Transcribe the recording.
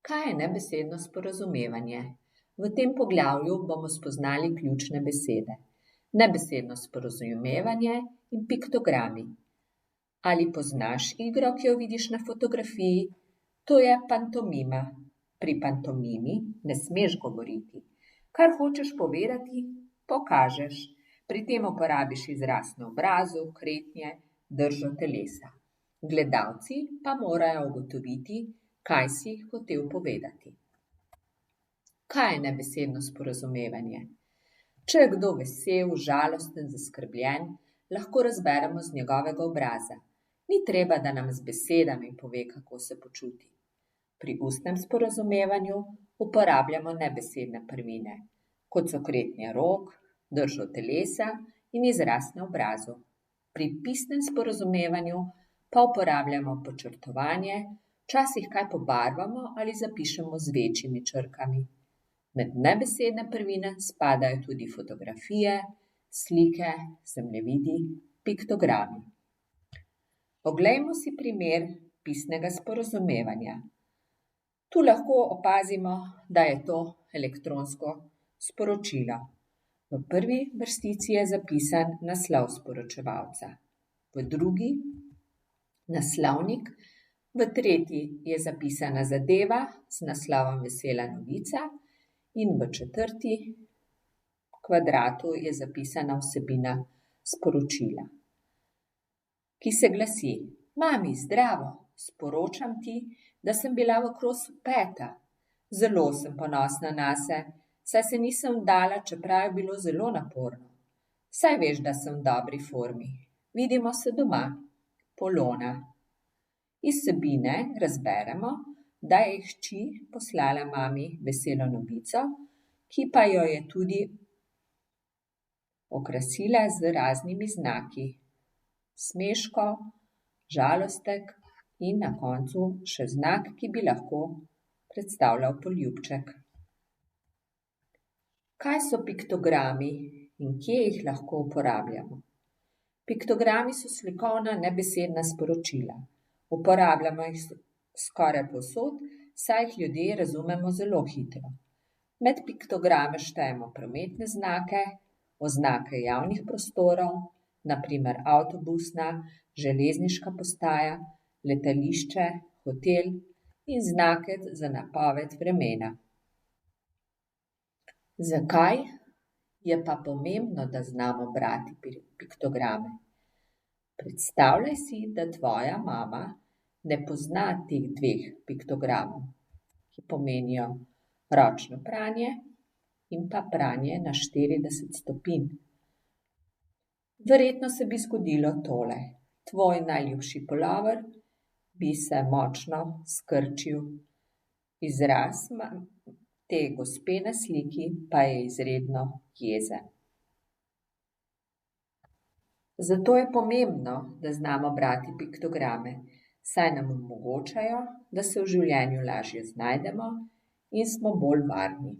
Kaj je nebesedno sporazumevanje? V tem poglavju bomo spoznali ključne besede. Nebesedno sporazumevanje in piktogrami. Ali poznaš igro, ki jo vidiš na fotografiji? To je pantomima. Pri pantomimi ne smeš govoriti. Kar hočeš povedati, pokažeš. Pri tem uporabiš izraz na obrazu, kretnje, držo telesa. Gledalci pa morajo ugotoviti, kaj si hotel povedati. Kaj je nebesedno sporazumevanje? Če je kdo vesel, žalosten, zaskrbljen, lahko razberemo z njegovega obraza. Ni treba, da nam z besedami pove, kako se počuti. Pri ustnem sporazumevanju uporabljamo nebesedne prvine, kot so kretnje rok, držo telesa in izraz na obrazu. Pri pisnem sporazumevanju pa uporabljamo podčrtovanje, včasih kaj pobarvamo ali zapišemo z večjimi črkami. Med nebesedne prvine spadajo tudi fotografije, slike, zemljevidi, piktogrami. Oglejmo si primer pisnega sporazumevanja. Tu lahko opazimo, da je to elektronsko sporočilo. V prvi vrstici je zapisan naslov sporočevalca, v drugi naslovnik, v tretji je zapisana zadeva z naslovom Vesela novica in v četrti kvadratu je zapisana vsebina sporočila, ki se glasi: Mami, zdravo, sporočam ti, da sem bila v krosu 5. Zelo sem ponosna nase, saj se nisem vdala, čeprav je bilo zelo naporno. Saj veš, da sem v dobri formi. Vidimo se doma. Polona. Iz vsebine razberemo, da je hči poslala mami veselo novico, ki pa jo je tudi okrasila z raznimi znaki. Smeško, žalostek in na koncu še znak, ki bi lahko predstavljal poljubček. Kaj so piktogrami in kje jih lahko uporabljamo? Piktogrami so slikovna nebesedna sporočila. Uporabljamo jih skoraj povsod, saj jih ljudje razumemo zelo hitro. Med piktograme štejemo prometne znake, oznake javnih prostorov, na primer avtobusna, železniška postaja, letališče, hotel in znake za napoved vremena. Zakaj je pa pomembno, da znamo brati piktograme? Predstavljaj si, da tvoja mama ne pozna teh 2 piktogramov, ki pomenijo ročno pranje in pa pranje na 40 stopinj. Verjetno se bi zgodilo tole. Tvoj najljubši pulover bi se močno skrčil. Izraz te gospe na sliki pa je izredno jezen. Zato je pomembno, da znamo brati piktograme, saj nam omogočajo, da se v življenju lažje znajdemo in smo bolj varni.